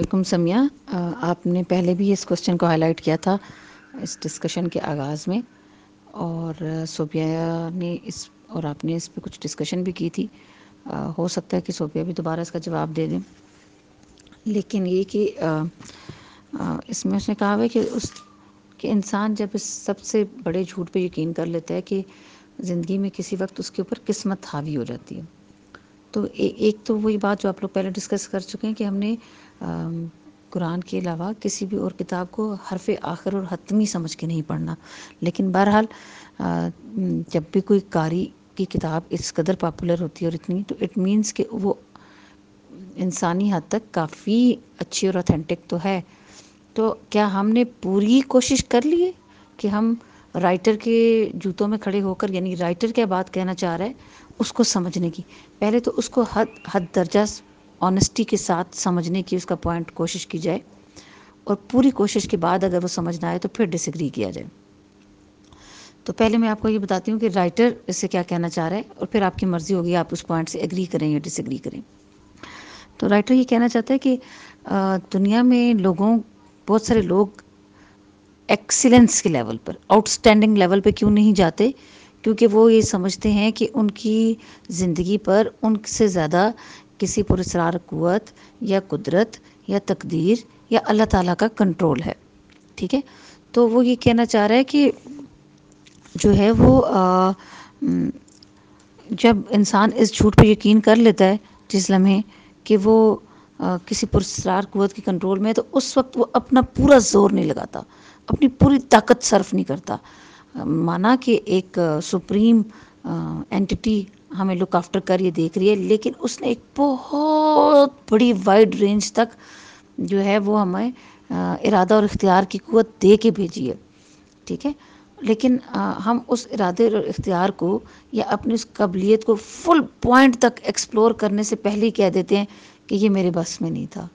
علیکم سمیہ، آپ نے پہلے بھی اس کوشچن کو ہائی لائٹ کیا تھا اس ڈسکشن کے آغاز میں، اور صوبیہ نے اور آپ نے اس پہ کچھ ڈسکشن بھی کی تھی۔ ہو سکتا ہے کہ صوبیہ بھی دوبارہ اس کا جواب دے دیں، لیکن یہ کہ اس میں اس نے کہا ہے کہ انسان جب اس سب سے بڑے جھوٹ پہ یقین کر لیتا ہے کہ زندگی میں کسی وقت اس کے اوپر قسمت حاوی ہو جاتی ہے، تو ایک تو وہی بات جو آپ لوگ پہلے ڈسکس کر چکے ہیں کہ ہم نے قرآن کے علاوہ کسی بھی اور کتاب کو حرف آخر اور حتمی سمجھ کے نہیں پڑھنا، لیکن بہرحال جب بھی کوئی قاری کی کتاب اس قدر پاپولر ہوتی ہے اور اتنی، تو اٹ مینس کہ وہ انسانی حد تک کافی اچھی اور اوتھینٹک تو ہے۔ تو کیا ہم نے پوری کوشش کر لی ہے کہ ہم رائٹر کے جوتوں میں کھڑے ہو کر، یعنی رائٹر کیا بات کہنا چاہ رہا ہے اس کو سمجھنے کی، پہلے تو اس کو حد درجہ آنیسٹی کے ساتھ سمجھنے کی اس کا پوائنٹ کوشش کی جائے، اور پوری کوشش کے بعد اگر وہ سمجھ نہ آئے تو پھر ڈس ایگری کیا جائے۔ تو پہلے میں آپ کو یہ بتاتی ہوں کہ رائٹر اس سے کیا کہنا چاہ رہا ہے، اور پھر آپ کی مرضی ہوگی آپ اس پوائنٹ سے ایگری کریں یا ڈس ایگری کریں۔ تو رائٹر یہ کہنا چاہتا ہے کہ دنیا میں بہت سارے لوگ ایکسیلنس کے لیول پر، آؤٹ اسٹینڈنگ لیول پہ کیوں نہیں جاتے؟ کیونکہ وہ یہ سمجھتے ہیں کہ ان کی زندگی پر ان سے زیادہ کسی پراسرار قوت یا قدرت یا تقدیر یا اللہ تعالیٰ کا کنٹرول ہے، ٹھیک ہے؟ تو وہ یہ کہنا چاہ رہا ہے کہ جو ہے وہ جب انسان اس جھوٹ پہ یقین کر لیتا ہے جس لمحے کہ وہ کسی پراسرار قوت کے کنٹرول میں ہے، تو اس وقت وہ اپنا پورا زور نہیں لگاتا، اپنی پوری طاقت صرف نہیں کرتا، مانا کہ ایک سپریم اینٹی ہمیں لک آفٹر کر یہ دیکھ رہی ہے، لیکن اس نے ایک بہت بڑی وائڈ رینج تک جو ہے وہ ہمیں ارادہ اور اختیار کی قوت دے کے بھیجی ہے، ٹھیک ہے؟ لیکن ہم اس ارادے اور اختیار کو یا اپنی اس قابلیت کو فل پوائنٹ تک ایکسپلور کرنے سے پہلے ہی کہہ دیتے ہیں کہ یہ میرے بس میں نہیں تھا،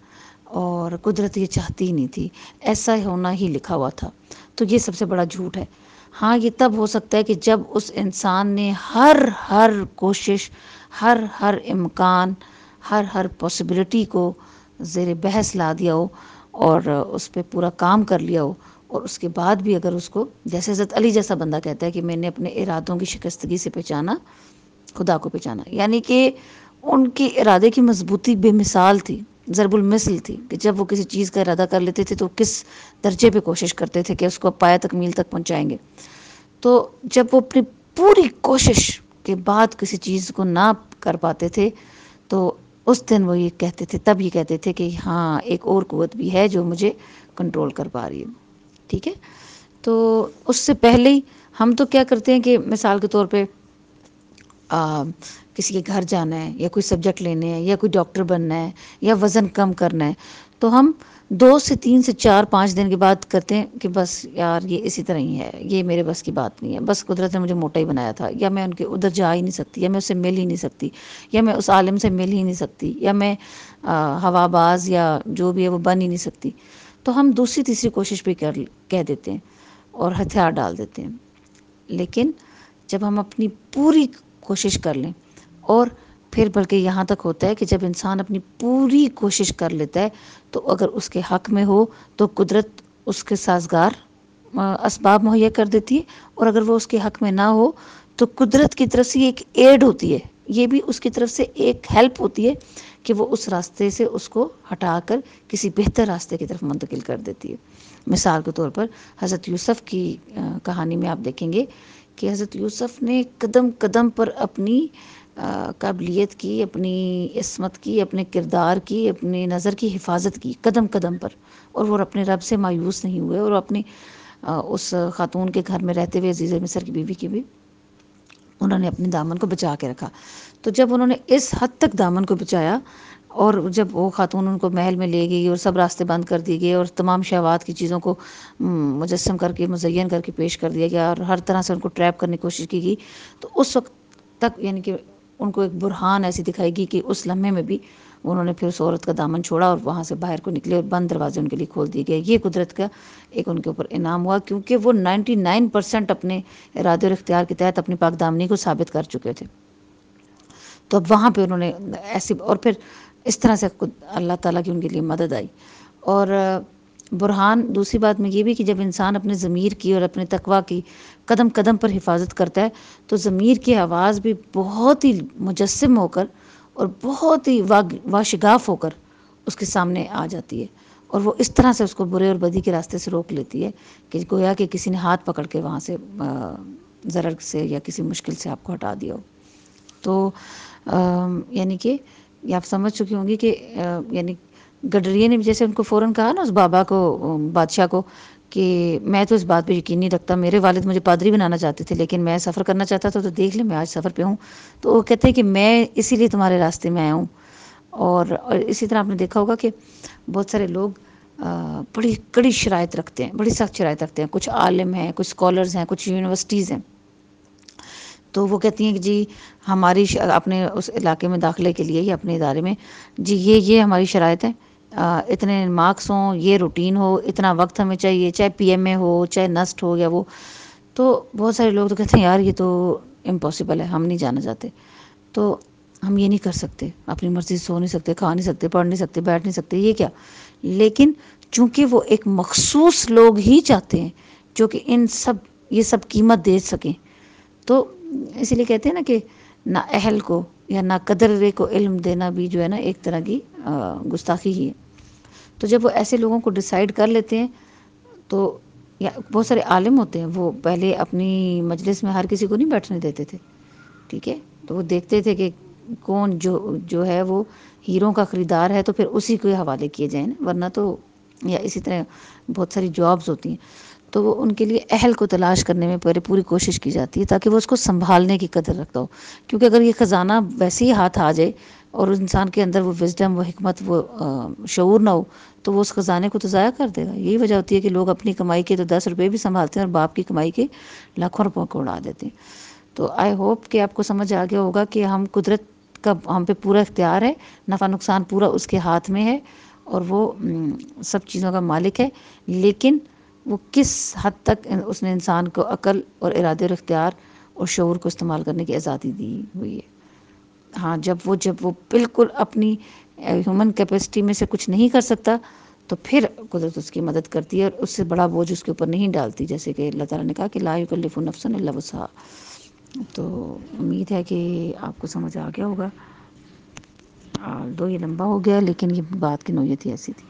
اور قدرت یہ چاہتی ہی نہیں تھی، ایسا ہونا ہی لکھا ہوا تھا۔ تو یہ سب سے بڑا جھوٹ ہے۔ ہاں، یہ تب ہو سکتا ہے کہ جب اس انسان نے ہر کوشش، ہر امکان، ہر پاسبلٹی کو زیر بحث لا دیا ہو اور اس پہ پورا کام کر لیا ہو، اور اس کے بعد بھی اگر اس کو، جیسے حضرت علی جیسا بندہ کہتا ہے کہ میں نے اپنے ارادوں کی شکستگی سے پہچانا خدا کو پہچانا، یعنی کہ ان کے ارادے کی مضبوطی بے مثال تھی، ضرب المثل تھی، کہ جب وہ کسی چیز کا ارادہ کر لیتے تھے تو کس درجے پہ کوشش کرتے تھے کہ اس کو پایہ تکمیل تک پہنچائیں گے۔ تو جب وہ اپنی پوری کوشش کے بعد کسی چیز کو نہ کر پاتے تھے، تو اس دن وہ یہ کہتے تھے، تب یہ کہتے تھے کہ ہاں ایک اور قوت بھی ہے جو مجھے کنٹرول کر پا رہی ہے، ٹھیک ہے؟ تو اس سے پہلے ہی ہم تو کیا کرتے ہیں کہ مثال کے طور پہ کسی کے گھر جانا ہے، یا کوئی سبجیکٹ لینے ہیں، یا کوئی ڈاکٹر بننا ہے، یا وزن کم کرنا ہے، تو ہم 2 سے 3 سے 4 5 دن کے بعد کرتے ہیں کہ بس یار یہ اسی طرح ہی ہے، یہ میرے بس کی بات نہیں ہے، بس قدرت نے مجھے موٹا ہی بنایا تھا، یا میں ان کے ادھر جا ہی نہیں سکتی، یا میں اس سے مل ہی نہیں سکتی، یا میں اس عالم سے مل ہی نہیں سکتی، یا میں ہوا باز یا جو بھی ہے وہ بن ہی نہیں سکتی۔ تو ہم دوسری تیسری کوشش بھی کہہ دیتے ہیں اور ہتھیار ڈال دیتے ہیں۔ لیکن جب ہم اپنی پوری کوشش کر لیں، اور پھر بلکہ یہاں تک ہوتا ہے کہ جب انسان اپنی پوری کوشش کر لیتا ہے تو اگر اس کے حق میں ہو تو قدرت اس کے سازگار اسباب مہیا کر دیتی ہے، اور اگر وہ اس کے حق میں نہ ہو تو قدرت کی طرف سے ایک ایڈ ہوتی ہے، یہ بھی اس کی طرف سے ایک ہیلپ ہوتی ہے کہ وہ اس راستے سے اس کو ہٹا کر کسی بہتر راستے کی طرف منتقل کر دیتی ہے۔ مثال کے طور پر حضرت یوسف کی کہانی میں آپ دیکھیں گے کہ حضرت یوسف نے قدم قدم پر اپنی قابلیت کی، اپنی عصمت کی، اپنے کردار کی، اپنی نظر کی حفاظت کی قدم قدم پر، اور وہ اپنے رب سے مایوس نہیں ہوئے، اور اپنی اس خاتون کے گھر میں رہتے ہوئے عزیز مصر کی بیوی کی بھی انہوں نے اپنے دامن کو بچا کے رکھا۔ تو جب انہوں نے اس حد تک دامن کو بچایا، اور جب وہ خاتون ان کو محل میں لے گئی اور سب راستے بند کر دیے گئے اور تمام شہوات کی چیزوں کو مجسم کر کے، مزین کر کے پیش کر دیا گیا، اور ہر طرح سے ان کو ٹریپ کرنے کی کوشش کی گئی، تو اس وقت تک یعنی کہ ان کو ایک برہان ایسی دکھائی گی کہ اس لمحے میں بھی انہوں نے پھر اس عورت کا دامن چھوڑا اور وہاں سے باہر کو نکلے، اور بند دروازے ان کے لیے کھول دیے گئے۔ یہ قدرت کا ایک ان کے اوپر انعام ہوا، کیونکہ وہ 99% اپنے ارادے اور اختیار کے تحت اپنی پاک دامنی کو ثابت کر چکے تھے۔ تو اب وہاں پہ انہوں نے ایسی، اور پھر اس طرح سے اللہ تعالیٰ کی ان کے لیے مدد آئی. اور برہان دوسری بات میں یہ بھی کہ جب انسان اپنے ضمیر کی اور اپنے تقویٰ کی قدم قدم پر حفاظت کرتا ہے تو ضمیر کی آواز بھی بہت ہی مجسم ہو کر اور بہت ہی واشگاف ہو کر اس کے سامنے آ جاتی ہے، اور وہ اس طرح سے اس کو برے اور بدی کے راستے سے روک لیتی ہے کہ گویا کہ کسی نے ہاتھ پکڑ کے وہاں سے ضرر سے یا کسی مشکل سے آپ کو ہٹا دیا ہو. تو یعنی کہ یہ آپ سمجھ چکی ہوں گی کہ یعنی گڈریے نے جیسے ان کو فوراً کہا نا اس بابا کو، بادشاہ کو، کہ میں تو اس بات پہ یقین نہیں رکھتا، میرے والد مجھے پادری بنانا چاہتے تھے لیکن میں سفر کرنا چاہتا تھا، تو دیکھ لیں میں آج سفر پہ ہوں. تو وہ کہتے ہیں کہ میں اسی لیے تمہارے راستے میں آیا ہوں. اور اسی طرح آپ نے دیکھا ہوگا کہ بہت سارے لوگ بڑی کڑی شرائط رکھتے ہیں، بڑی سخت شرائط رکھتے ہیں. کچھ عالم ہیں، کچھ اسکالرز ہیں، کچھ یونیورسٹیز ہیں، تو وہ کہتی ہیں کہ جی ہماری اپنے اس علاقے میں داخلے کے لیے یا اپنے ادارے میں جی یہ ہماری شرائط ہیں، اتنے مارکس ہوں، یہ روٹین ہو، اتنا وقت ہمیں چاہیے، چاہے پی ایم اے ہو، چاہے نسٹ ہو یا وہ. تو بہت سارے لوگ تو کہتے ہیں یار یہ تو امپاسبل ہے، ہم نہیں جانا چاہتے. تو ہم یہ نہیں کر سکتے، اپنی مرضی سے سو نہیں سکتے، کھا نہیں سکتے، پڑھ نہیں سکتے، بیٹھ نہیں سکتے، یہ کیا. لیکن چونکہ وہ ایک مخصوص لوگ ہی چاہتے ہیں جو کہ یہ سب قیمت دے سکیں، تو اسی لیے کہتے ہیں نا کہ نہ اہل کو یا نہ قدرے کو علم دینا بھی جو ہے نا ایک طرح کی گستاخی ہی ہے. تو جب وہ ایسے لوگوں کو ڈیسائیڈ کر لیتے ہیں تو یا بہت سارے عالم ہوتے ہیں، وہ پہلے اپنی مجلس میں ہر کسی کو نہیں بیٹھنے دیتے تھے، ٹھیک ہے. تو وہ دیکھتے تھے کہ کون جو ہے وہ ہیروں کا خریدار ہے تو پھر اسی کو حوالے کیے جائیں نا، ورنہ تو یا اسی طرح بہت ساری جابز ہوتی ہیں تو وہ ان کے لیے اہل کو تلاش کرنے میں پوری کوشش کی جاتی ہے تاکہ وہ اس کو سنبھالنے کی قدر رکھتا ہو. کیونکہ اگر یہ خزانہ ویسے ہی ہاتھ آ جائے اور انسان کے اندر وہ وزڈم، وہ حکمت، وہ شعور نہ ہو تو وہ اس خزانے کو تو ضائع کر دے گا. یہی وجہ ہوتی ہے کہ لوگ اپنی کمائی کے تو 10 روپے بھی سنبھالتے ہیں اور باپ کی کمائی کے لاکھوں روپوں کو اڑا دیتے ہیں. تو آئی ہوپ کہ آپ کو سمجھ آ گیا ہوگا کہ ہم قدرت کا ہم پہ پورا اختیار ہے، نفع نقصان پورا اس کے ہاتھ میں ہے اور وہ سب چیزوں کا مالک ہے. لیکن وہ کس حد تک اس نے انسان کو عقل اور ارادے اور اختیار اور شعور کو استعمال کرنے کی آزادی دی ہوئی ہے. ہاں جب وہ بالکل اپنی ہیومن کیپیسٹی میں سے کچھ نہیں کر سکتا تو پھر قدرت اس کی مدد کرتی ہے اور اس سے بڑا بوجھ اس کے اوپر نہیں ڈالتی، جیسے کہ اللہ تعالیٰ نے کہا کہ لا یکلف نفسا الا وسعها. تو امید ہے کہ آپ کو سمجھ آ گیا ہوگا. دو یہ لمبا ہو گیا لیکن یہ بات کی نوعیت ہی ایسی تھی.